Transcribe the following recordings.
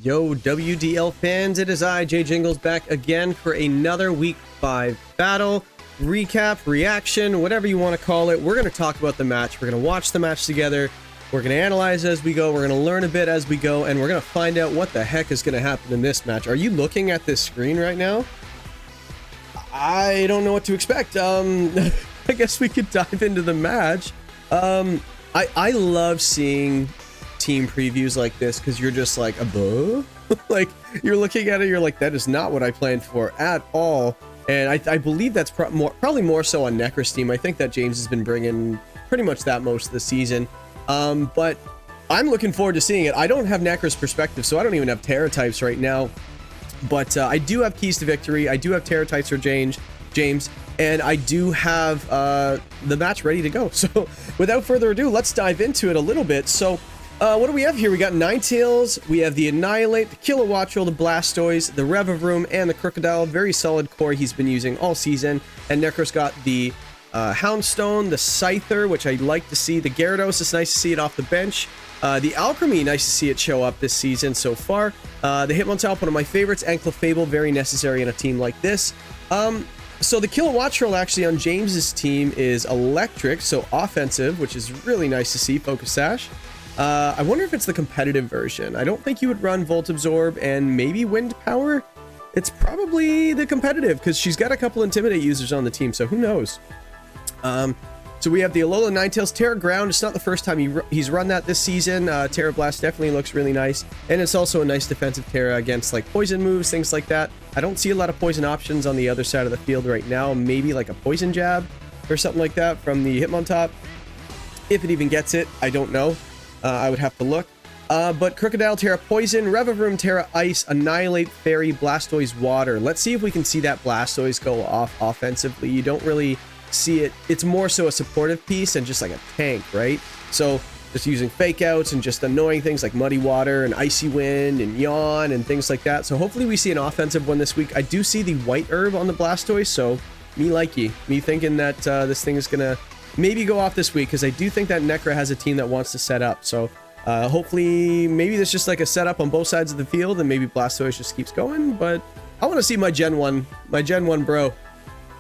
Yo, WDL fans, it is I, Jay Jingles, back again for another Week 5 battle, recap, reaction, whatever you want to call it. We're going to talk about the match. We're going to watch the match together. We're going to analyze as we go. We're going to learn a bit as we go, and we're going to find out what the heck is going to happen in this match. Are you looking at this screen right now? I don't know what to expect. I guess we could dive into the match. I love seeing team previews like this because you're just like, like you're looking at it, you're like, that is not what I planned for at all. And I believe that's probably more so on Nekra's team. I think that James has been bringing pretty much that most of the season. But I'm looking forward to seeing it. I don't have Nekra's perspective, so I don't even have Terra types right now. But I do have keys to victory. I do have Terra types for James, and I do have the match ready to go. So without further ado, let's dive into it a little bit. So what do we have here? We got Ninetales, we have the Annihilate, the Kilowattrel, the Blastoise, the Revavroom, and the Crocodile. Very solid core he's been using all season. And Nekra's got the Houndstone, the Scyther, which I like to see. The Gyarados, it's nice to see it off the bench. The Alcremie, nice to see it show up this season so far. The Hitmontop, one of my favorites, and Clefable, very necessary in a team like this. So the Kilowattrel actually on James's team is electric, so offensive, which is really nice to see. Focus Sash. I wonder if it's the competitive version. I don't think you would run Volt Absorb and maybe Wind Power. It's probably the competitive because she's got a couple Intimidate users on the team, so who knows? So we have the Alola Ninetales, Terra Ground. It's not the first time he's run that this season. Terra Blast definitely looks really nice. And it's also a nice defensive Terra against like poison moves, things like that. I don't see a lot of poison options on the other side of the field right now. Maybe like a Poison Jab or something like that from the Hitmontop. If it even gets it, I don't know. I would have to look. But Crocodile, Terra Poison, Revavroom, Terra Ice, Annihilate, Fairy, Blastoise, Water. Let's see if we can see that Blastoise go off offensively. You don't really see it. It's more so a supportive piece and just like a tank, right? So just using fake outs and just annoying things like Muddy Water and Icy Wind and Yawn and things like that. So hopefully we see an offensive one this week. I do see the White Herb on the Blastoise, so me thinking that this thing is gonna maybe go off this week because I do think that Nekkra has a team that wants to set up. So hopefully maybe there's just like a setup on both sides of the field and maybe Blastoise just keeps going. But I want to see my Gen 1 bro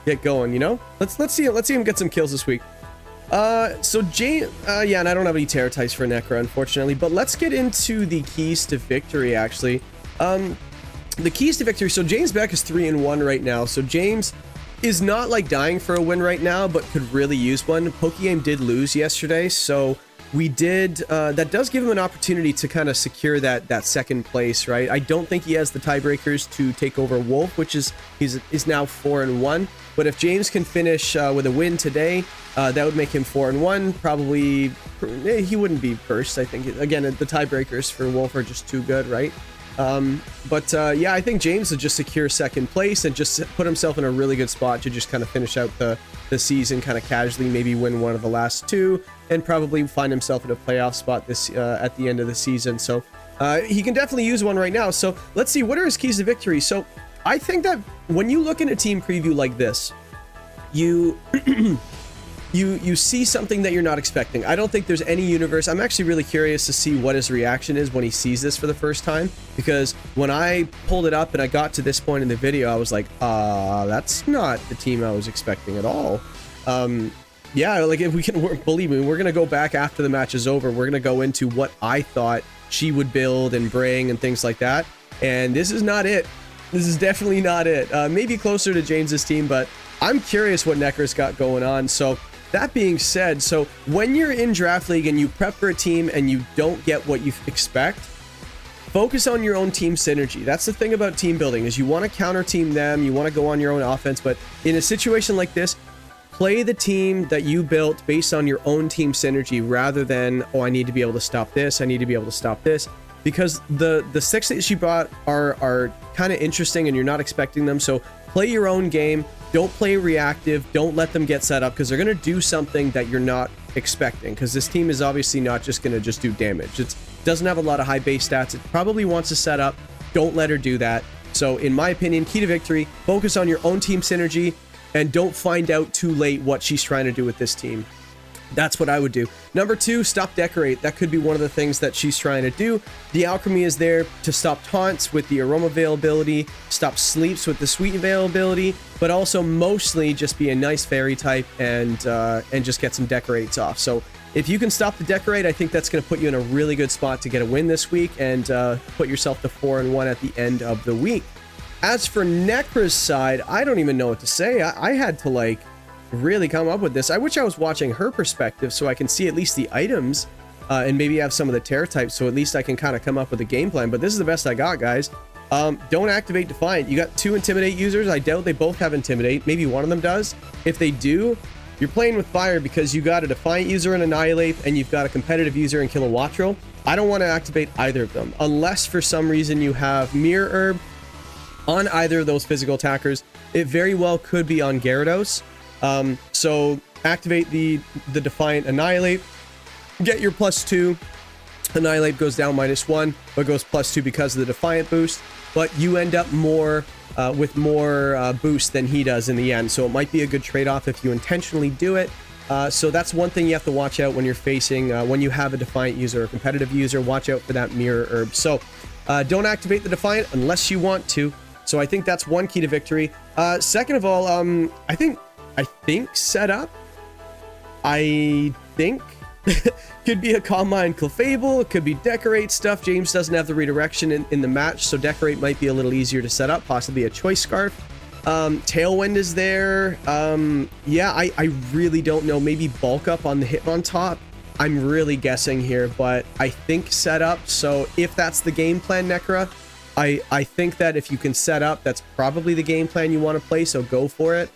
get going, you know? Let's see him get some kills this week. So Jane, yeah, and I don't have any Terra types for Nekkra, unfortunately, but let's get into the keys to victory, actually. The keys to victory, so James Baek is 3-1 right now, so James is not like dying for a win right now, but could really use one. Pokegame did lose yesterday, so we did, that does give him an opportunity to kind of secure that second place, right? I don't think he has the tiebreakers to take over Wolf, which is now 4-1. But if James can finish with a win today, that would make him 4-1. Probably, he wouldn't be first. I think, again, the tiebreakers for Wolf are just too good, right? Yeah, I think James would just secure second place and just put himself in a really good spot to just kind of finish out the season kind of casually, maybe win one of the last two, and probably find himself in a playoff spot this at the end of the season. So he can definitely use one right now. So let's see, what are his keys to victory? So I think that when you look in a team preview like this, you you see something that you're not expecting. I don't think there's any universe. I'm actually really curious to see what his reaction is when he sees this for the first time, because when I pulled it up and I got to this point in the video, I was like, that's not the team I was expecting at all. Yeah, like if we can, believe me, we're gonna go back after the match is over. We're gonna go into what I thought she would build and bring and things like that, and this is not it. This is definitely not it. Maybe closer to James's team, but I'm curious what Nekkra's got going on. So that being said, so when you're in Draft League and you prep for a team and you don't get what you expect, focus on your own team synergy. That's the thing about team building, is you want to counter team them, you want to go on your own offense, but in a situation like this, play the team that you built based on your own team synergy rather than, oh, I need to be able to stop this, I need to be able to stop this. Because the six that she brought are kind of interesting and you're not expecting them. So play your own game. Don't play reactive. Don't let them get set up because they're going to do something that you're not expecting. Because this team is obviously not just going to just do damage. It doesn't have a lot of high base stats. It probably wants to set up. Don't let her do that. So in my opinion, key to victory, focus on your own team synergy and don't find out too late what she's trying to do with this team. That's what I would do. Number 2, stop decorate. That could be one of the things that she's trying to do. The Alcremie is there to stop taunts with the aroma availability, stop sleeps with the sweet availability, but also mostly just be a nice fairy type and just get some decorates off. So if you can stop the decorate, I think that's going to put you in a really good spot to get a win this week and put yourself to 4-1 at the end of the week. As for Nekkra's side, I don't even know what to say. I had to like really come up with this. I wish I was watching her perspective so I can see at least the items and maybe have some of the tear types, so at least I can kind of come up with a game plan. But this is the best I got, guys. Don't activate Defiant. You got 2 Intimidate users. I doubt they both have Intimidate. Maybe one of them does. If they do, you're playing with fire because you got a Defiant user and Annihilate, and you've got a competitive user in Kilowattrel. I don't want to activate either of them unless for some reason you have Mirror Herb on either of those physical attackers. It very well could be on Gyarados. So activate the Defiant Annihilate, get your +2. Annihilate goes down -1, but goes +2 because of the Defiant boost, but you end up with more boost than he does in the end. So it might be a good trade-off if you intentionally do it. So that's one thing you have to watch out when you're facing, when you have a Defiant user or competitive user. Watch out for that Mirror Herb. So don't activate the Defiant unless you want to. So I think that's one key to victory. Second of all, I think setup, I think could be a Alcremie and Clefable. It could be decorate stuff. James doesn't have the redirection in the match, so decorate might be a little easier to set up, possibly a choice scarf. Tailwind is there. Yeah, I really don't know. Maybe bulk up on the Hitmontop. I'm really guessing here, but I think set up. So if that's the game plan, Nekkra, I think that if you can set up, that's probably the game plan you want to play, so go for it.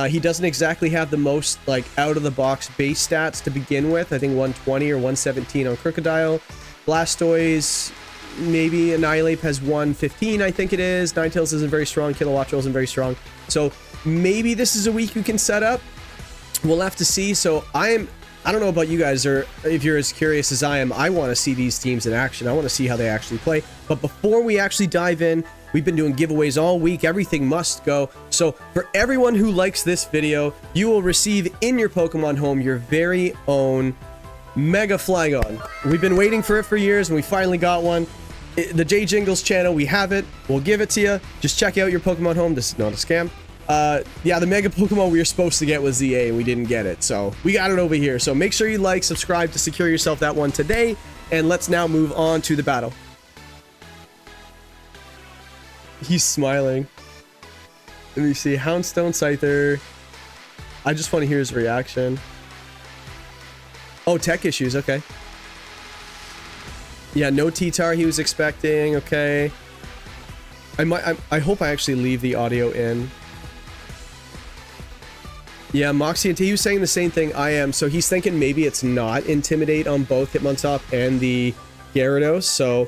He doesn't exactly have the most like out-of-the-box base stats to begin with. I think 120 or 117 on Crocodile. Blastoise, maybe Annihilate has 115, I think it is. Ninetales isn't very strong. Kilowattrel isn't very strong. So maybe this is a week you can set up. We'll have to see. So I don't know about you guys, or if you're as curious as I am, I want to see these teams in action. I want to see how they actually play. But before we actually dive in, we've been doing giveaways all week. Everything must go. So for everyone who likes this video, you will receive in your Pokemon home your very own Mega Flygon. We've been waiting for it for years, and we finally got one. The J Jingles channel, we have it. We'll give it to you. Just check out your Pokemon home. This is not a scam. Yeah, the Mega Pokemon we were supposed to get was ZA, and we didn't get it. So we got it over here. So make sure you like, subscribe to secure yourself that one today. And let's now move on to the battle. He's smiling. Let me see. Houndstone, Scyther. I just want to hear his reaction. Oh, tech issues. Okay. Yeah, no T-Tar he was expecting. Okay. I hope I actually leave the audio in. Yeah, Moxie and T, he was saying the same thing I am. So he's thinking maybe it's not Intimidate on both Hitmontop and the Gyarados. So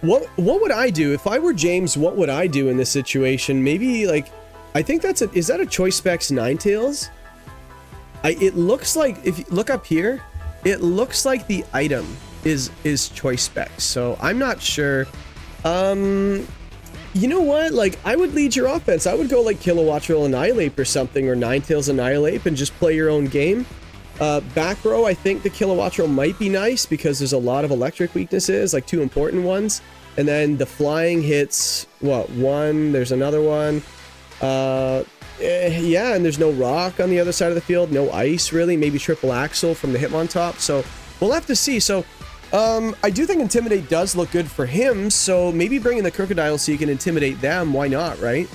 what would I do if I were James? What would I do in this situation? Maybe like, I think that's is that a Choice Specs Ninetales? It looks like, if you look up here, it looks like the item is Choice Specs. So I'm not sure. You know what? Like, I would lead your offense. I would go like Kilowattrel Annihilate or something, or Ninetales Annihilate, and just play your own game. Back row, I think the Kilowattrel might be nice because there's a lot of electric weaknesses, like 2 important ones. And then the flying hits, what, 1, there's another one. Yeah, and there's no rock on the other side of the field, no ice really, maybe triple axle from the Hitmontop. So we'll have to see. So I do think Intimidate does look good for him, so maybe bring in the Crocodile so you can intimidate them. Why not, right?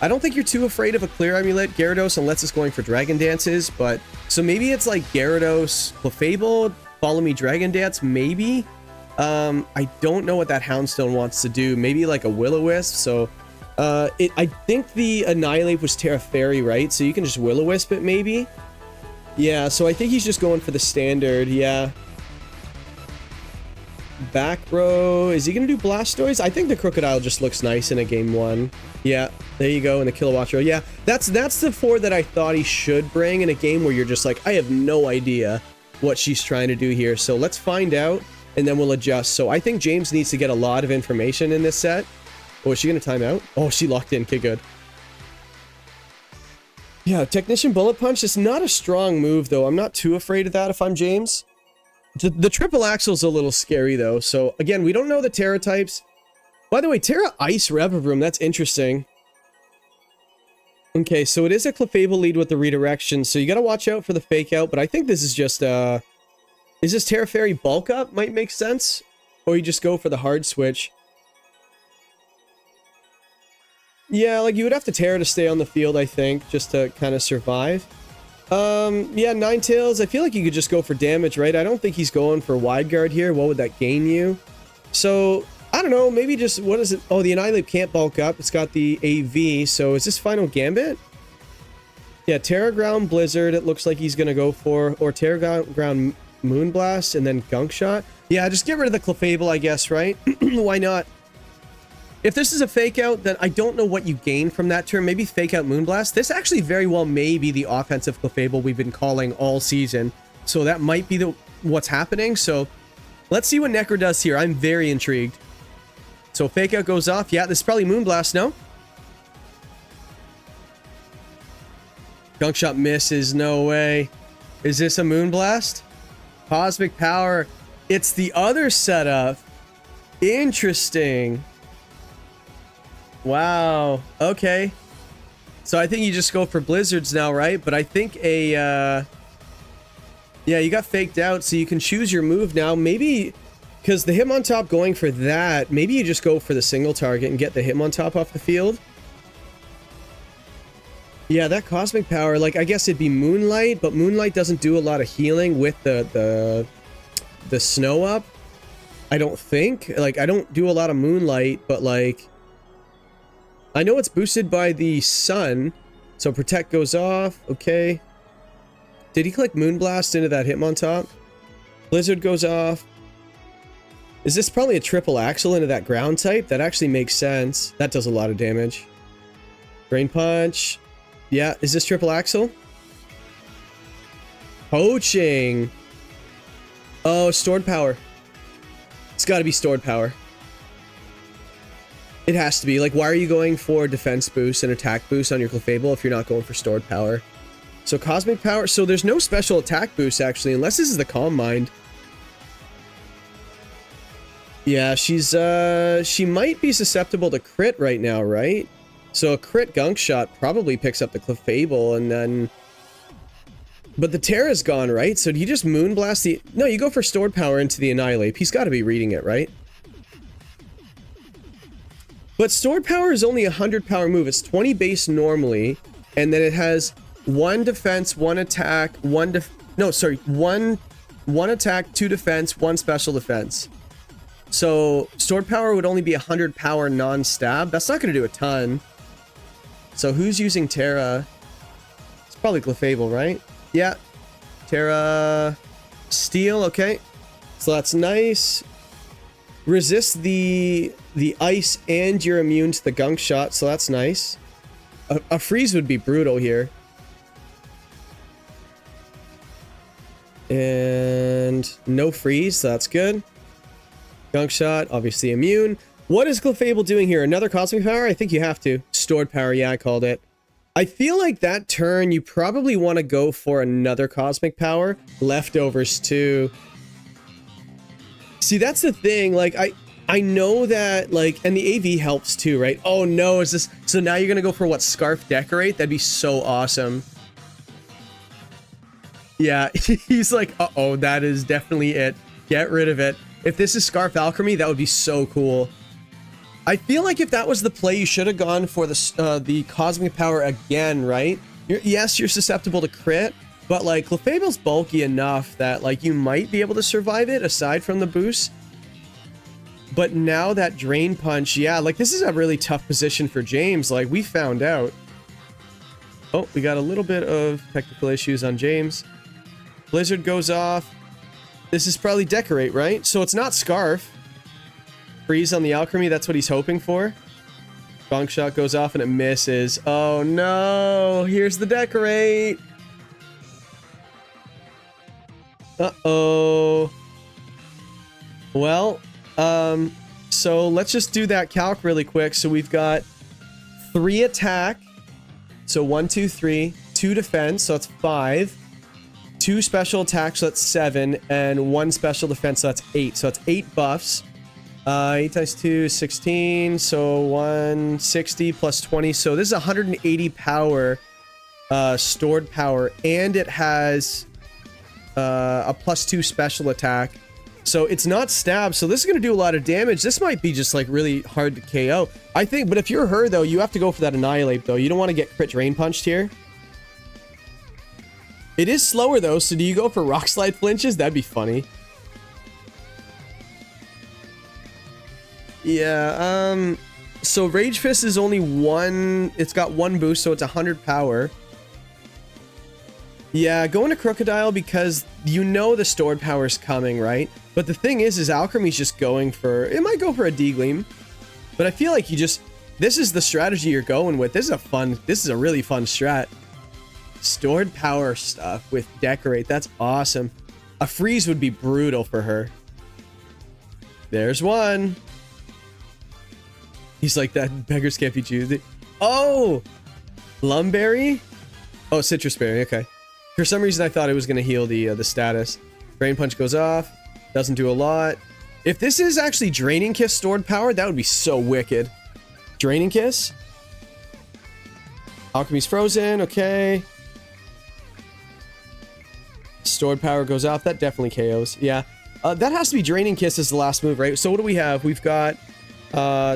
I don't think you're too afraid of a Clear Amulet Gyarados unless it's going for Dragon Dances, but so maybe it's like Gyarados, Clefable, Follow Me Dragon Dance, maybe? I don't know what that Houndstone wants to do. Maybe like a Will-O-Wisp, so I think the Annihilate was Terra Fairy, right? So you can just Will-O-Wisp it, maybe? Yeah, so I think he's just going for the standard, yeah. Back row, is he gonna do Blastoise? I think the Crocodile just looks nice in a game 1. Yeah, there you go, in the Kilowattrel. Yeah, that's the 4 that I thought he should bring in a game where you're just like, I have no idea what she's trying to do here. So let's find out, and then we'll adjust. So I think James needs to get a lot of information in this set. Oh, is she gonna time out? Oh, she locked in. Okay, good. Yeah, Technician Bullet Punch is not a strong move, though. I'm not too afraid of that if I'm James. The triple axle's a little scary, though. So, again, we don't know the Terra types. By the way, Terra Ice Revivroom, that's interesting. Okay, so it is a Clefable lead with the redirection, so you gotta watch out for the fake out, but I think this is just, is this Terra Fairy bulk up? Might make sense. Or you just go for the hard switch. Yeah, like you would have to Terra to stay on the field, I think, just to kind of survive. Yeah, Ninetales, I feel like you could just go for damage, right? I don't think he's going for wide guard here. What would that gain you? So, I don't know, maybe just, what is it? Oh, the Annihilate can't bulk up. It's got the AV, so is this Final Gambit? Yeah, Terra Ground Blizzard, it looks like he's going to go for, or Terra Ground Moonblast, and then Gunk Shot. Yeah, just get rid of the Clefable, I guess, right? Why not? If this is a fake out, then I don't know what you gain from that turn. Maybe fake out Moonblast. This actually very well may be the offensive Clefable we've been calling all season. So that might be what's happening. So let's see what Nekkra does here. I'm very intrigued. So fake out goes off. Yeah, this is probably Moonblast, no? Gunk Shot misses. No way. Is this a Moonblast? Cosmic Power. It's the other setup. Interesting. Wow. Okay. So I think you just go for Blizzards now, right? But I think yeah, you got faked out, so you can choose your move now. Maybe, because the Hitmontop going for that, maybe you just go for the single target and get the Hitmontop off the field. Yeah, that Cosmic Power, like, I guess it'd be Moonlight, but Moonlight doesn't do a lot of healing with the snow up. I don't think. Like, I don't do a lot of Moonlight, but, like, I know it's boosted by the sun, so Protect goes off. Okay. Did he click Moonblast into that Hitmontop? Blizzard goes off. Is this probably a triple axle into that ground type? That actually makes sense. That does a lot of damage. Drain Punch. Yeah, is this triple axle? Poaching. Oh, stored power. It's got to be stored power. It has to be. Like, why are you going for defense boost and attack boost on your Clefable if you're not going for stored power? So Cosmic Power. So there's no special attack boost, actually, unless this is the Calm Mind. Yeah, she might be susceptible to crit right now, right? So a crit Gunk Shot probably picks up the Clefable, and then... But the Terra's gone, right? So do you just Moonblast the... No, you go for stored power into the Annihilate. He's got to be reading it, right? But stored power is only a 100 power move. It's 20 base normally, and then it has 1 defense, 1 attack, 1 attack, 2 defense, 1 special defense. So stored power would only be 100 power non-stab. That's not going to do a ton. So who's using Terra? It's probably Clefable, right? Yeah. Terra Steel, okay. So that's nice. Resist the ice and you're immune to the Gunk Shot, so that's nice. A freeze would be brutal here. And no freeze, so that's good. Gunk Shot, obviously immune. What is Clefable doing here? Another Cosmic Power? I think you have to. Stored Power, yeah, I called it. I feel like that turn, you probably want to go for another Cosmic Power. Leftovers, too. See, that's the thing, like, I know that, like, and the AV helps too, right? Oh no, is this, so now you're gonna go for what, Scarf Decorate? That'd be so awesome. Yeah, he's like, uh-oh, that is definitely it. Get rid of it. If this is Scarf Alcremie, that would be so cool. I feel like if that was the play, you should have gone for the Cosmic Power again, right? Yes, you're susceptible to crit, but like Clefable's bulky enough that like you might be able to survive it aside from the boost. But now that Drain Punch, yeah, like this is a really tough position for James. Like we found out. Oh, we got a little bit of technical issues on James. Blizzard goes off. This is probably Decorate, right? So it's not Scarf. Freeze on the Alcremie, that's what he's hoping for. Gunk Shot goes off and it misses. Oh no, here's the Decorate. Uh-oh. Well, so let's just do that calc really quick. So we've got 3 attack. So 1, 2, 3, 2 defense, so that's 5. 2 special attacks, so that's 7. And 1 special defense, so that's 8. So that's 8 buffs. 8 times 2, 16. So 160 plus 20. So this is 180 power, stored power. And it has a +2 special attack. So it's not stab, so this is going to do a lot of damage. This might be just like really hard to KO, I think. But if you're her though, you have to go for that annihilate though. You don't want to get crit drain punched here. It is slower though, so do you go for rock slide flinches? That'd be funny. Yeah, so Rage Fist is only 1, it's got 1 boost, so it's 100 power. Yeah, going to Crocodile because you know the stored power is coming, right? But the thing is Alcremie's just going for, it might go for a D-Gleam, but I feel like you just, this is the strategy you're going with. This is a really fun strat. Stored power stuff with Decorate, that's awesome. A freeze would be brutal for her. There's one. He's like, that beggars can't be choosy. Oh! Lumberry? Oh, Citrus Berry, okay. For some reason, I thought it was going to heal the status. Drain Punch goes off. Doesn't do a lot. If this is actually Draining Kiss stored power, that would be so wicked. Draining Kiss. Alchemy's frozen. Okay. Stored power goes off. That definitely KOs. Yeah. That has to be Draining Kiss as the last move, right? So what do we have? We've got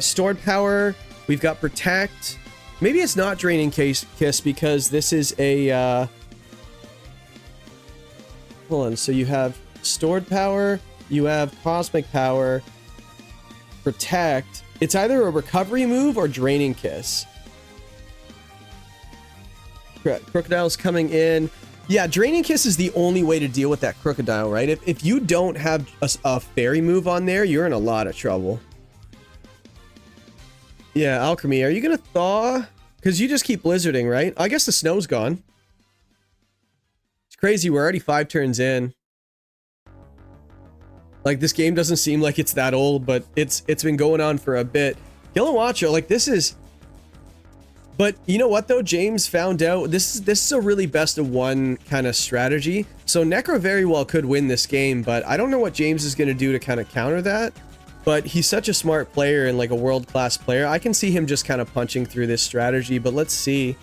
stored power. We've got Protect. Maybe it's not Draining Kiss because this is a... Hold on, so you have stored power, you have cosmic power, protect. It's either a recovery move or Draining Kiss. Crocodile's coming in. Yeah, Draining Kiss is the only way to deal with that Crocodile, right? If you don't have a fairy move on there, you're in a lot of trouble. Yeah, Alcremie, are you gonna thaw? Because you just keep blizzarding, right? I guess the snow's gone. Crazy, we're already 5 turns in. Like, this game doesn't seem like it's that old, but it's been going on for a bit. Kilowattro, like, this is... But you know what though? James found out this is a really best of one kind of strategy. So Nekkra very well could win this game, but I don't know what James is going to do to kind of counter that. But he's such a smart player and like a world-class player. I can see him just kind of punching through this strategy, but let's see.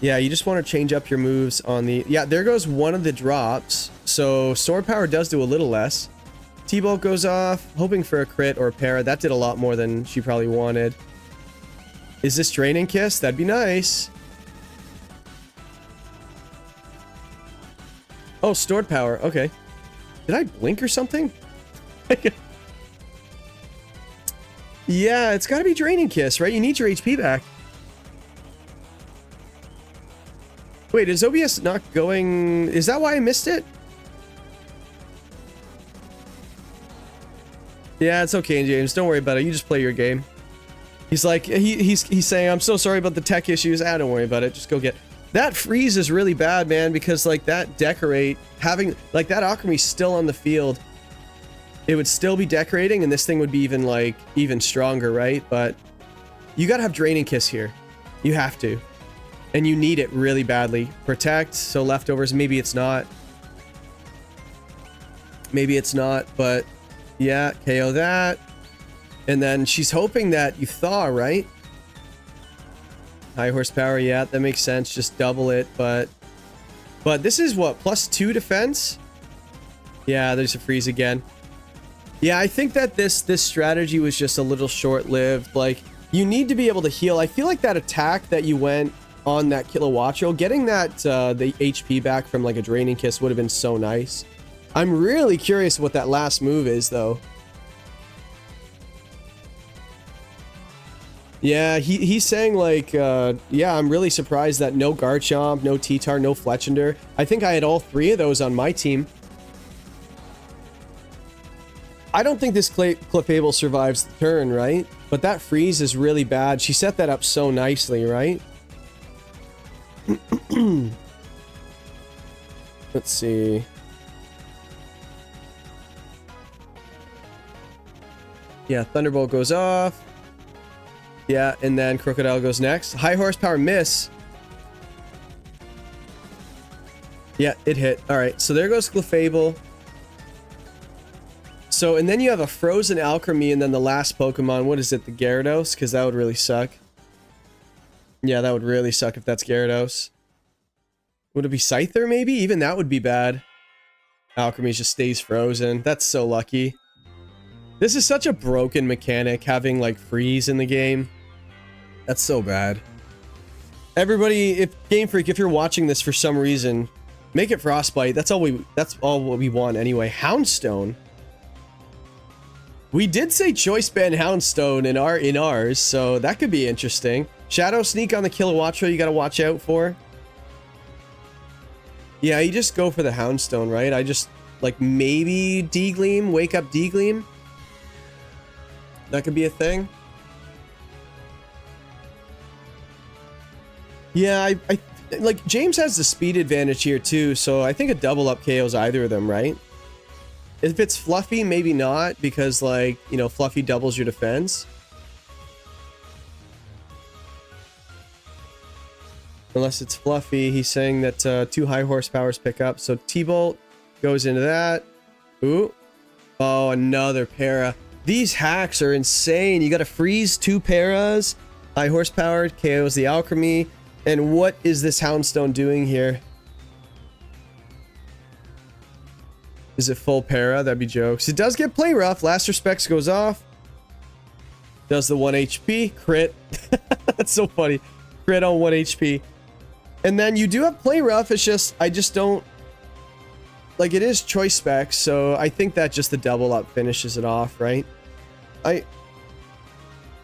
Yeah, you just want to change up your moves on the... Yeah, there goes one of the drops. So, Sword Power does do a little less. T-Bolt goes off, hoping for a crit or a para. That did a lot more than she probably wanted. Is this Draining Kiss? That'd be nice. Oh, Stored Power. Okay. Did I blink or something? Yeah, it's got to be Draining Kiss, right? You need your HP back. Wait, is OBS not going... Is that why I missed it? Yeah, it's okay, James. Don't worry about it. You just play your game. He's like... He's saying, I'm so sorry about the tech issues. Don't worry about it. Just go get... That freeze is really bad, man, because, like, that Decorate... Having... Like, that Alcremie's still on the field. It would still be decorating, and this thing would be even, like, even stronger, right? But... You gotta have Draining Kiss here. You have to. And you need it really badly. Protect, so leftovers, maybe it's not. Maybe it's not, but yeah, KO that. And then she's hoping that you thaw, right? High horsepower, yeah, that makes sense. Just double it, but this is what, +2 defense? Yeah, there's a freeze again. Yeah, I think that this strategy was just a little short-lived. Like, you need to be able to heal. I feel like that attack that you went on that Kilowattro, getting that the HP back from like a Draining Kiss would have been so nice. I'm really curious what that last move is though. Yeah, he's saying like, yeah, I'm really surprised that no Garchomp, no T-Tar, no Fletchender. I think I had all 3 of those on my team. I don't think this Clefable survives the turn, right? But that freeze is really bad. She set that up so nicely, right? Let's see. Yeah, Thunderbolt goes off. Yeah, and then Crocodile goes next. High horsepower miss. Yeah, it hit. All right, so there goes Clefable. So, and then you have a frozen Alcremie, and then the last Pokemon, what is it, the Gyarados? Because that would really suck. Yeah, that would really suck if that's Gyarados. Would it be Scyther, maybe? Even that would be bad. Alcremie just stays frozen. That's so lucky. This is such a broken mechanic, having, like, freeze in the game. That's so bad. Everybody, if Game Freak, if you're watching this for some reason, make it Frostbite. That's all what we want anyway. Houndstone. We did say Choice Band Houndstone in ours, so that could be interesting. Shadow Sneak on the Kilowattra you gotta watch out for. Yeah, you just go for the Houndstone, right? I just, like, maybe D-Gleam, Wake Up D-Gleam. That could be a thing. Yeah, I like, James has the speed advantage here too, so I think a double up KOs either of them, right? If it's Fluffy, maybe not, because, like, you know, Fluffy doubles your defense. Unless it's Fluffy, he's saying that 2 high horsepowers pick up, so T-Bolt goes into that. Ooh. Oh, another para. These hacks are insane. You gotta freeze 2 paras, high horsepower, KOs the Alcremie. And what is this Houndstone doing here? Is it full para? That'd be jokes. It does get play rough. Last Respects goes off. Does the 1 HP. Crit. That's so funny. Crit on 1 HP. And then you do have play rough. It's just, I just don't... Like, it is choice specs, so I think that just the double up finishes it off, right?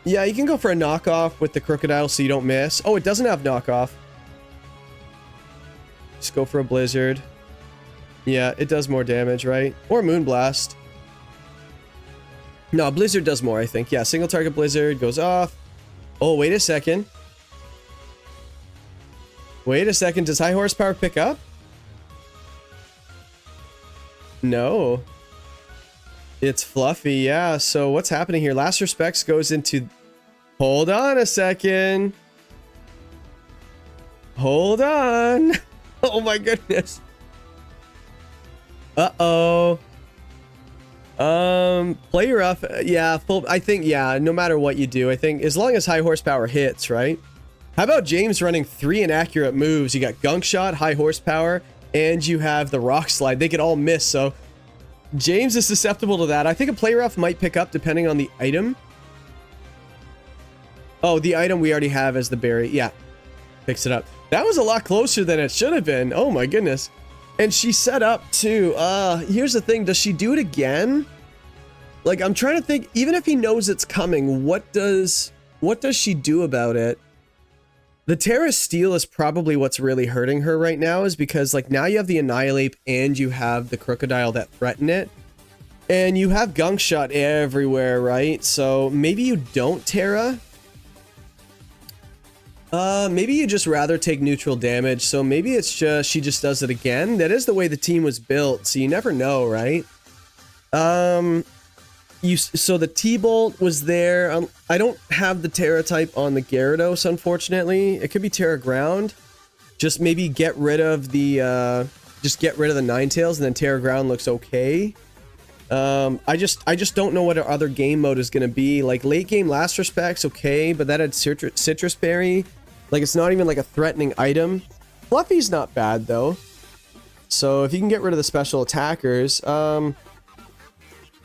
Yeah, you can go for a knockoff with the Crocodile so you don't miss. Oh, it doesn't have knockoff. Just go for a Blizzard. Yeah, it does more damage, right? Or Moonblast. No, Blizzard does more, I think. Yeah, single target Blizzard goes off. Oh, wait a second. Wait a second. Does high horsepower pick up? No. It's Fluffy, yeah. So what's happening here? Last Respects goes into... Hold on a second. Hold on. Oh my goodness. Uh-oh. Play rough. Yeah, full. I think, yeah, no matter what you do, I think as long as high horsepower hits, right? How about James running 3 inaccurate moves? You got Gunk Shot, high horsepower, and you have the Rock Slide. They could all miss, so James is susceptible to that. I think a play rough might pick up depending on the item. Oh, the item we already have as the berry. Yeah, picks it up. That was a lot closer than it should have been. Oh my goodness. And she set up too. Here's the thing. Does she do it again? Like, I'm trying to think, even if he knows it's coming, what does she do about it? The Terra Steel is probably what's really hurting her right now, is because, like, now you have the Annihilate and you have the Crocodile that threaten it. And you have Gunk Shot everywhere, right? So maybe you don't Terra. Maybe you just rather take neutral damage. So maybe it's just, she just does it again. That is the way the team was built. So you never know, right? So the T-Bolt was there. I don't have the Terra type on the Gyarados, unfortunately. It could be Terra Ground. Just maybe get rid of the, Ninetales, and then Terra Ground looks okay. I just don't know what our other game mode is going to be. Like, late game Last Respects, okay, but that had Citrus Berry. Like, it's not even like a threatening item. Fluffy's not bad, though. So if you can get rid of the special attackers, I'm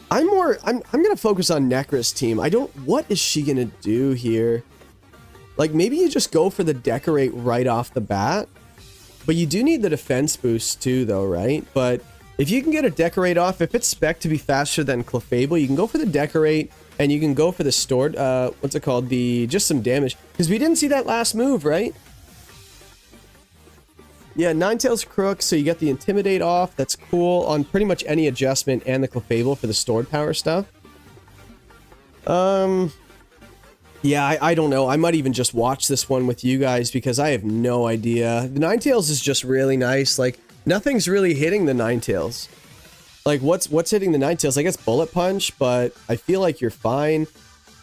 gonna focus on Nekkra's team. What is she gonna do here? Like, maybe you just go for the Decorate right off the bat. But you do need the defense boost too, though, right? But if you can get a Decorate off, if it's spec to be faster than Clefable, you can go for the Decorate, and you can go for the stored, what's it called? Just some damage. Because we didn't see that last move, right? Yeah, Ninetales Crook, so you get the Intimidate off. That's cool on pretty much any adjustment, and the Clefable for the stored power stuff. Yeah, I don't know. I might even just watch this one with you guys, because I have no idea. The Ninetales is just really nice. Like, nothing's really hitting the Ninetales. Like, what's hitting the Ninetales? I guess Bullet Punch, but I feel like you're fine.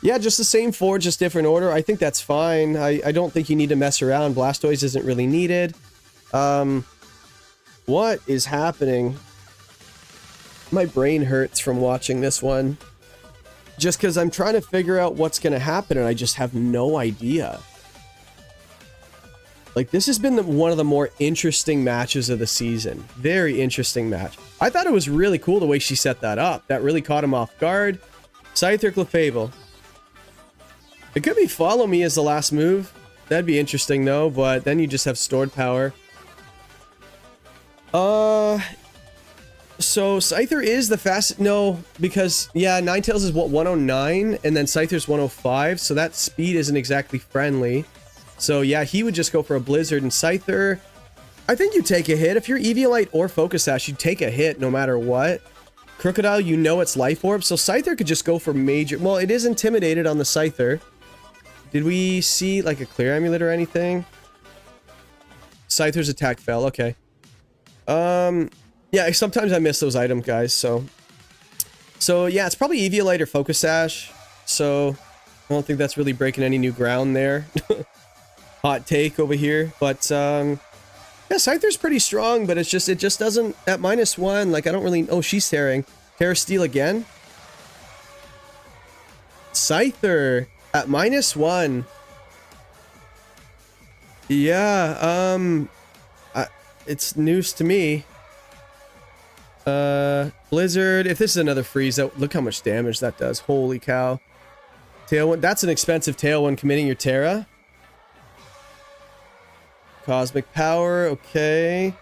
Yeah, just the same 4, just different order. I think that's fine. I don't think you need to mess around. Blastoise isn't really needed. What is happening? My brain hurts from watching this one. Just because I'm trying to figure out what's going to happen and I just have no idea. Like, this has been one of the more interesting matches of the season. Very interesting match. I thought it was really cool the way she set that up. That really caught him off guard. Scyther Clefable. It could be Follow Me as the last move. That'd be interesting though, but then you just have stored power. So Scyther is the fastest. No, because yeah, Ninetales is what, 109, and then Scyther's 105, so that speed isn't exactly friendly. So yeah, he would just go for a Blizzard, and Scyther, I think you take a hit. If you're Eviolite or Focus Sash, you take a hit no matter what. Crocodile, you know it's Life Orb, so Scyther could just go for major. Well, it is intimidated on the Scyther. Did we see like a clear amulet or anything? Scyther's attack fell, okay. Yeah, sometimes I miss those items, guys, so yeah, it's probably Eviolite or Focus Sash, so I don't think that's really breaking any new ground there. Hot take over here, but yeah, Scyther's pretty strong, but it just doesn't, at -1, like I don't really, oh, she's tearing. Terra Steel again? Scyther at -1. Yeah, it's news to me. Blizzard, if this is another freeze, look how much damage that does. Holy cow. Tailwind, that's an expensive Tailwind committing your Terra. Cosmic Power, okay.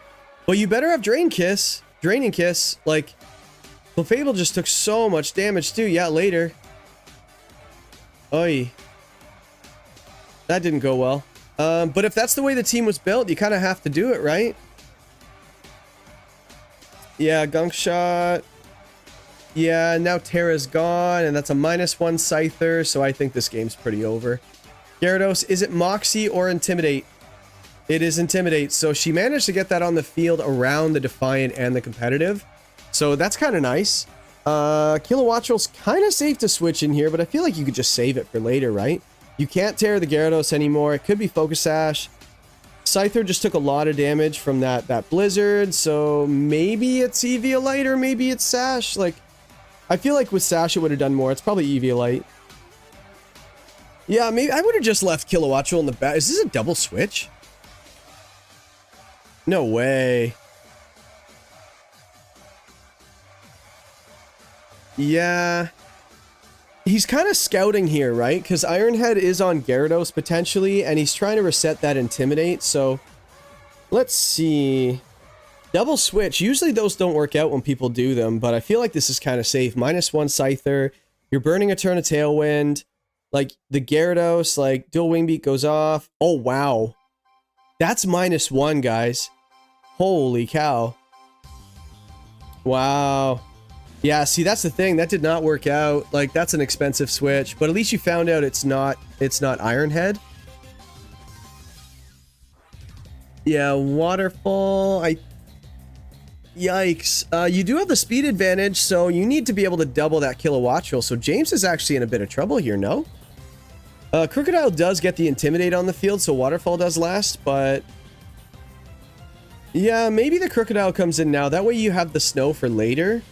Well, you better have Draining Kiss. Like, Clefable just took so much damage too. Yeah, later. Oy. That didn't go well. But if that's the way the team was built, you kind of have to do it, right? Yeah, Gunk Shot. Yeah, now Terra's gone, and that's a -1 Scyther, so I think this game's pretty over. Gyarados, is it Moxie or Intimidate? It is Intimidate, so she managed to get that on the field around the Defiant and the Competitive, so that's kind of nice. Kilowattrel's kind of safe to switch in here, but I feel like you could just save it for later, right? You can't tear the Gyarados anymore. It could be Focus Sash. Scyther just took a lot of damage from that Blizzard, so maybe it's Eviolite or maybe it's Sash. Like, I feel like with Sash it would have done more. It's probably Eviolite. Yeah, maybe I would have just left Kilowattrel in the back. Is this a double switch? No way. Yeah. He's kind of scouting here, right? Because Ironhead is on Gyarados potentially, and he's trying to reset that Intimidate, so let's see. Double switch. Usually those don't work out when people do them, but I feel like this is kind of safe. -1 Scyther. You're burning a turn of Tailwind. Like, the Gyarados, like, dual Wing Beat goes off. Oh, wow. That's -1, guys. Holy cow. Wow. Yeah, see, that's the thing. That did not work out. Like, that's an expensive switch, but at least you found out it's not Ironhead. Yeah, Waterfall. Yikes. You do have the speed advantage, so you need to be able to double that Kilowattrel. So James is actually in a bit of trouble here, no? Crocodile does get the Intimidate on the field, so Waterfall does last, but yeah, maybe the Crocodile comes in now. That way you have the Snow for later.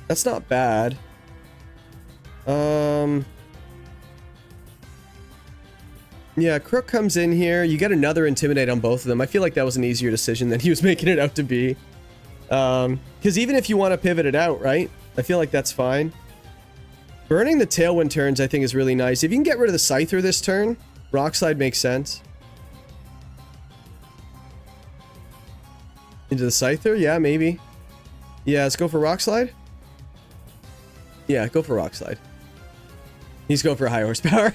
That's not bad. Yeah, Crook comes in here. You get another Intimidate on both of them. I feel like that was an easier decision than he was making it out to be. Because even if you want to pivot it out, right? I feel like that's fine. Burning the Tailwind turns, I think, is really nice. If you can get rid of the Scyther this turn, Rock Slide makes sense. Into the Scyther? Yeah, maybe. Yeah, let's go for Rock Slide. Yeah, go for Rock Slide. He's going for a high horsepower.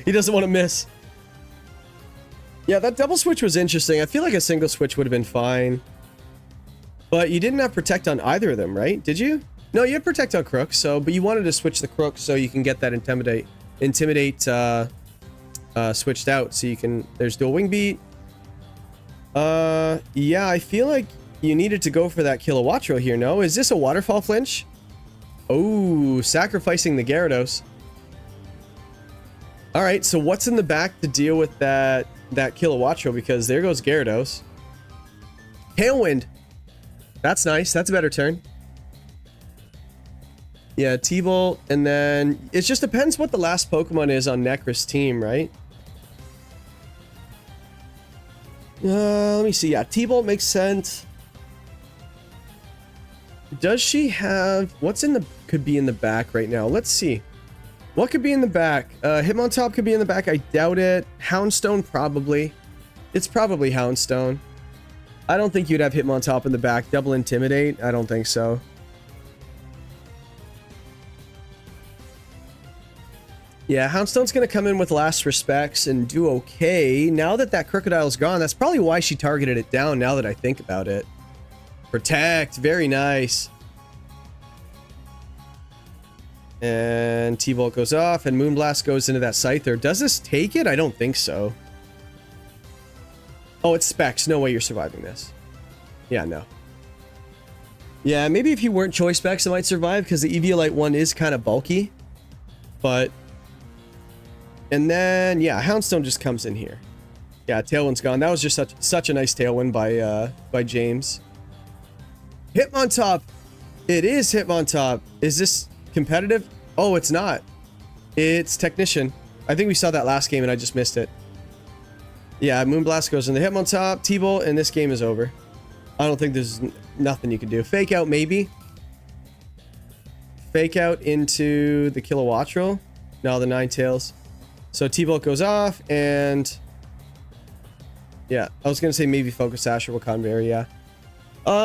He doesn't want to miss. Yeah, that double switch was interesting. I feel like a single switch would have been fine. But you didn't have Protect on either of them, right? Did you? No, you had Protect on Crook, but you wanted to switch the Crook so you can get that Intimidate switched out. So you can, there's dual Wing Beat. Yeah, I feel like you needed to go for that Kilowattrel here, no? Is this a Waterfall flinch? Oh, sacrificing the Gyarados. Alright, so what's in the back to deal with that Kilowattrel? Because there goes Gyarados. Tailwind. That's nice. That's a better turn. Yeah, T-Bolt, and then it just depends what the last Pokemon is on Nekkra's team, right? Let me see. Yeah, T-Bolt makes sense. Does she have... What's in the... Could be in the back right now. Let's see. What could be in the back? Hitmontop could be in the back. I doubt it. Houndstone, probably. It's probably Houndstone. I don't think you'd have Hitmontop in the back. Double Intimidate? I don't think so. Yeah, Houndstone's going to come in with last respects and do okay. Now that that Crocodile's gone, that's probably why she targeted it down, now that I think about it. Protect. Very nice. And T-Bolt goes off, and Moonblast goes into that Scyther. Does this take it? I don't think so. Oh, it's Specs. No way you're surviving this. Yeah, no. Yeah, maybe if you weren't Choice Specs, it might survive, because the Eviolite one is kind of bulky. But... And then, yeah, Houndstone just comes in here. Yeah, Tailwind's gone. That was just such a nice Tailwind by James. Hitmontop. It is Hitmontop. Is this competitive? Oh, it's not. It's Technician. I think we saw that last game and I just missed it. Yeah, Moonblast goes in the Hitmontop, T-Bolt, and this game is over. I don't think there's nothing you can do. Fake out, maybe. Fake out into the Kilowattrel. No, the Ninetales. So T-Bolt goes off, and... Yeah, I was going to say maybe Focus Sash or Wakanberry, yeah.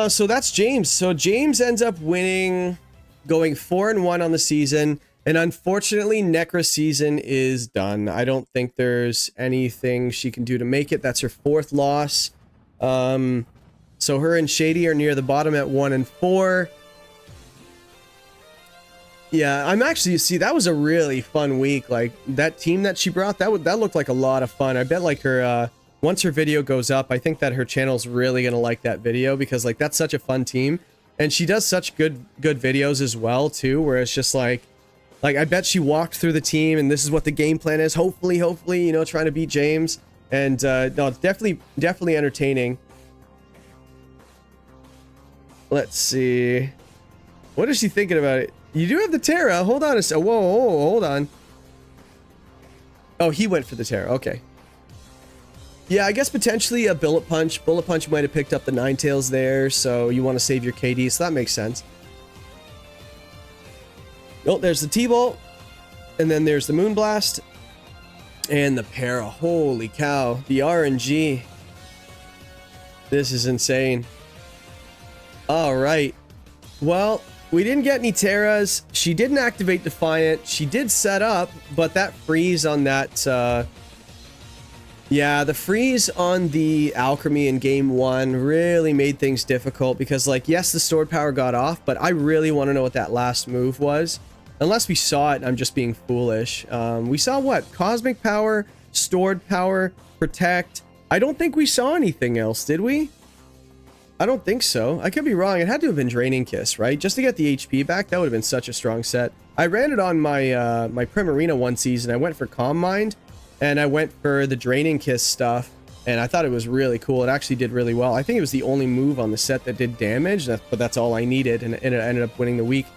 So that's James. So James ends up winning, going 4-1 on the season. And unfortunately, Nekkra's season is done. I don't think there's anything she can do to make it. That's her 4th loss. So her and Shady are near the bottom at 1-4. Yeah, I'm actually, see, that was a really fun week. Like, that team that she brought, that looked like a lot of fun. I bet, like, her, once her video goes up, I think that her channel's really gonna like that video, because, like, that's such a fun team. And she does such good videos as well, too, where it's just, like, I bet she walked through the team, and this is what the game plan is. Hopefully, you know, trying to beat James. And, no, it's definitely entertaining. Let's see. What is she thinking about it? You do have the Terra. Hold on a sec. Whoa, hold on. Oh, he went for the Terra. Okay. Yeah, I guess potentially a Bullet Punch. Bullet Punch might have picked up the Ninetales there, so you want to save your KD, so that makes sense. Oh, there's the T-Bolt. And then there's the Moonblast. And the Para. Holy cow. The RNG. This is insane. All right. Well... We didn't get any Terras. She didn't activate Defiant. She did set up, but that freeze on that... Yeah, the freeze on the Alcremie in Game 1 really made things difficult because, like, yes, the stored power got off, but I really want to know what that last move was. Unless we saw it, I'm just being foolish. We saw what? Cosmic Power, Stored Power, Protect. I don't think we saw anything else, did we? I don't think so. I could be wrong. It had to have been Draining Kiss, right? Just to get the HP back, that would have been such a strong set. I ran it on my my Primarina one season. I went for Calm Mind, and I went for the Draining Kiss stuff, and I thought it was really cool. It actually did really well. I think it was the only move on the set that did damage, but that's all I needed, and it ended up winning the week.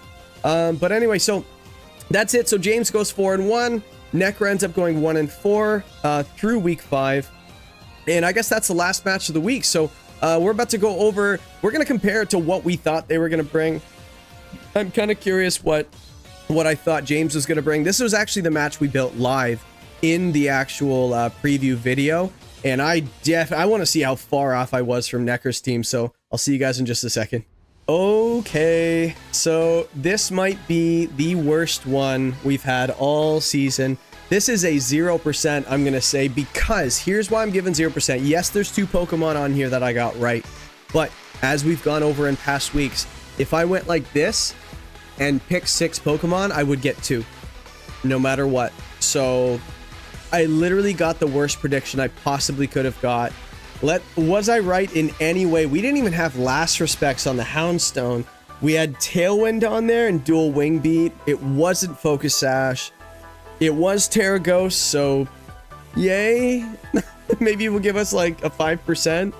But anyway, so that's it. So James goes 4-1. Nekkra ends up going 1-4 through week 5. And I guess that's the last match of the week. So we're about to go over, we're going to compare it to what we thought they were going to bring. I'm kind of curious what I thought James was going to bring. This was actually the match we built live in the actual preview video. And I want to see how far off I was from Nekkra's team. So I'll see you guys in just a second. Okay, so this might be the worst one we've had all season. This is a 0%, I'm going to say, because here's why I'm giving 0%. Yes, there's 2 Pokemon on here that I got right, but as we've gone over in past weeks, if I went like this and picked 6 Pokemon, I would get 2, no matter what. So I literally got the worst prediction I possibly could have got. Was I right in any way? We didn't even have last respects on the Houndstone. We had Tailwind on there and Dual Wing Beat. It wasn't Focus Sash. It was Terra Ghost, so yay. Maybe it will give us like a 5%.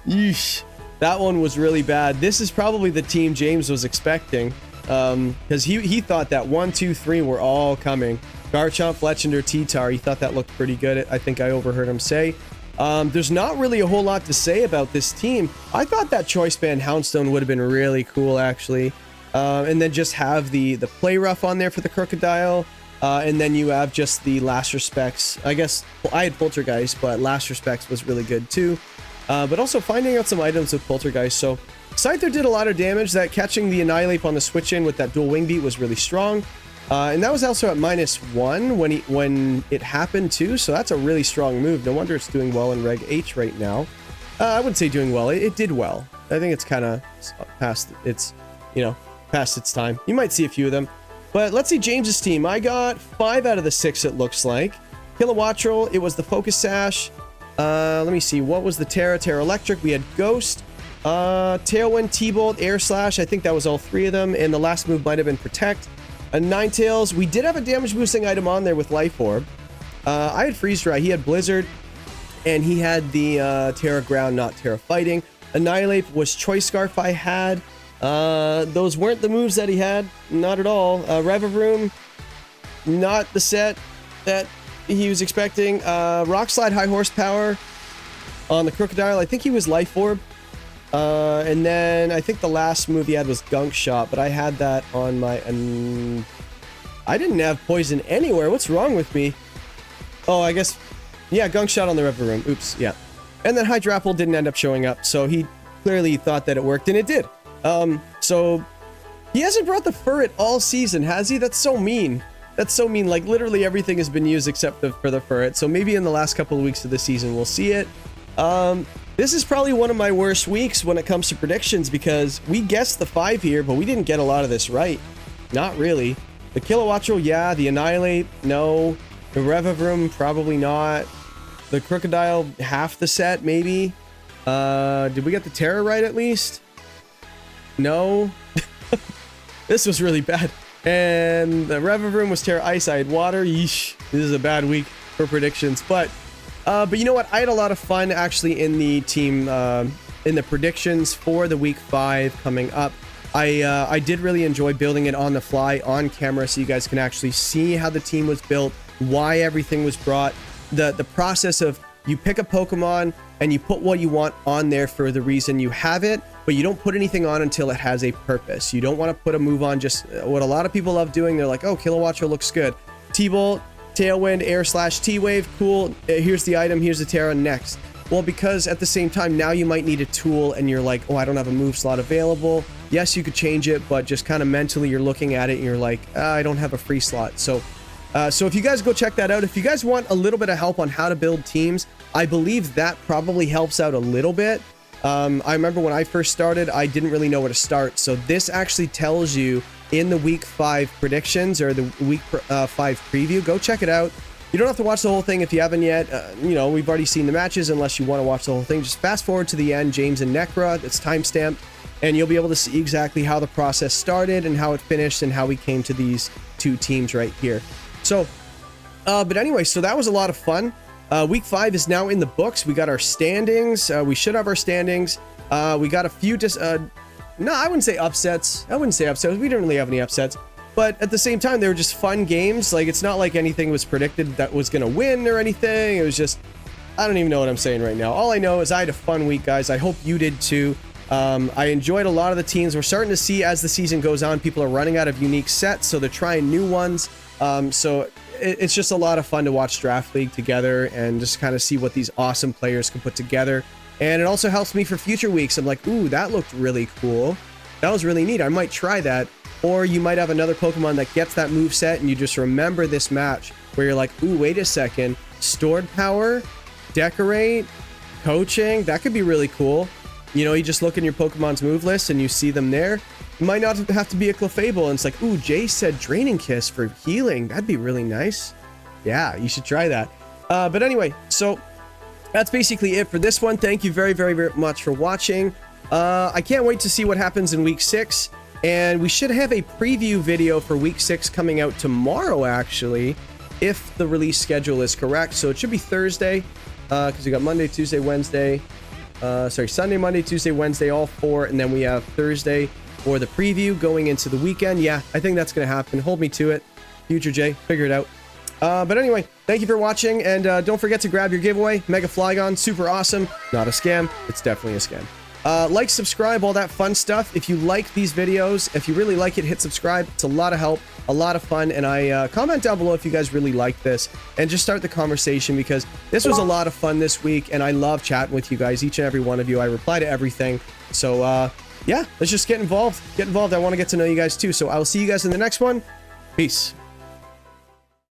Yeesh. That one was really bad. This is probably the team James was expecting, because he thought that 1, 2, 3 were all coming. Garchomp, Fletchinder, T-Tar, he thought that looked pretty good. I think I overheard him say. There's not really a whole lot to say about this team. I thought that Choice Band Houndstone would have been really cool, actually. And then just have the Play Rough on there for the Crocodile. And then you have just the Last Respects. I guess well, I had Poltergeist, but Last Respects was really good too. But also finding out some items with Poltergeist. So Scyther did a lot of damage. That catching the Annihilate on the switch in with that dual wing beat was really strong. And that was also at -1 when it happened too. So that's a really strong move. No wonder it's doing well in Reg H right now. I wouldn't say doing well. It did well. I think it's kind of past its, past its time. You might see a few of them. But let's see James's team. I got 5 out of the 6, it looks like. Kilowattrel, it was the Focus Sash. Let me see. What was the Terra Electric? We had Ghost, Tailwind, T-Bolt, Air Slash. I think that was all 3 of them. And the last move might have been Protect. Ninetales. We did have a damage boosting item on there with Life Orb. I had Freeze Dry. He had Blizzard. And he had the Terra Ground, not Terra Fighting. Annihilate was Choice Scarf I had. Those weren't the moves that he had. Not at all. Revavroom, not the set that he was expecting. Rock Slide, High Horsepower on the Crocodile. I think he was Life Orb. And then I think the last move he had was Gunk Shot, but I had that on my... I didn't have Poison anywhere. What's wrong with me? Oh, I guess... Yeah, Gunk Shot on the Revavroom. Oops, yeah. And then Hydrapple didn't end up showing up, so he clearly thought that it worked, and it did. So he hasn't brought the Furret all season, has he? That's so mean. That's so mean. Like, literally everything has been used except for the Furret. So maybe in the last couple of weeks of the season, we'll see it. This is probably one of my worst weeks when it comes to predictions because we guessed the 5 here, but we didn't get a lot of this right. Not really. The Kilowattrel, yeah. The Annihilate, no. The Revavroom, probably not. The Crocodile, half the set, maybe. Did we get the Terra right at least? No. This was really bad. And the Revavroom was Terra Ice. I had Water. Yeesh. This is a bad week for predictions. But you know what? I had a lot of fun actually in the team, in the predictions for the week 5 coming up. I did really enjoy building it on the fly on camera so you guys can actually see how the team was built, why everything was brought, the process of you pick a Pokemon and you put what you want on there for the reason you have it, but you don't put anything on until it has a purpose. You don't want to put a move on just what a lot of people love doing. They're like, oh, Kilowattrel looks good. T-Bolt, Tailwind, Air Slash, T-Wave, cool. Here's the item, here's the Terra, next. Well, because at the same time, now you might need a tool and you're like, oh, I don't have a move slot available. Yes, you could change it, but just kind of mentally you're looking at it and you're like, I don't have a free slot. So if you guys go check that out, if you guys want a little bit of help on how to build teams, I believe that probably helps out a little bit. I remember when I first started, I didn't really know where to start. So this actually tells you in the week 5 predictions or the week 5 preview. Go check it out. You don't have to watch the whole thing if you haven't yet. We've already seen the matches unless you want to watch the whole thing. Just fast forward to the end, James and Nekkra. It's timestamped. And you'll be able to see exactly how the process started and how it finished and how we came to these 2 teams right here. So, but anyway, so that was a lot of fun. Week 5 is now in the books. We got our standings. We should have our standings. We got a few no, I wouldn't say upsets. We didn't really have any upsets. But at the same time, they were just fun games. Like, it's not like anything was predicted that was going to win or anything. It was just, I don't even know what I'm saying right now. All I know is I had a fun week, guys. I hope you did too. I enjoyed a lot of the teams. We're starting to see as the season goes on, people are running out of unique sets, so they're trying new ones. So it's just a lot of fun to watch Draft League together and just kind of see what these awesome players can put together. And it also helps me for future weeks. I'm like, ooh, that looked really cool. That was really neat. I might try that. Or you might have another Pokemon that gets that move set and you just remember this match where you're like, ooh, wait a second. Stored Power, Decorate, Coaching, that could be really cool. You just look in your Pokemon's move list and you see them there. It might not have to be a Clefable, and it's like, ooh, Jay said Draining Kiss for healing. That'd be really nice. Yeah, you should try that. But anyway, so that's basically it for this one. Thank you very, very, very much for watching. I can't wait to see what happens in week 6. And we should have a preview video for week 6 coming out tomorrow, actually, if the release schedule is correct. So it should be Thursday, because we got Monday, Tuesday, Wednesday, sorry, Sunday, Monday, Tuesday, Wednesday, all 4. And then we have Thursday for the preview going into the weekend. Yeah, I think that's going to happen. Hold me to it. Future Jay, figure it out. But anyway, thank you for watching. And don't forget to grab your giveaway. Mega Flygon, super awesome. Not a scam. It's definitely a scam. Like, subscribe, all that fun stuff. If you like these videos, if you really like it, hit subscribe. It's a lot of help, a lot of fun. And I comment down below if you guys really like this and just start the conversation, because this was a lot of fun this week. And I love chatting with you guys, each and every one of you. I reply to everything. So yeah, let's just get involved. Get involved. I want to get to know you guys too. So I will see you guys in the next one. Peace.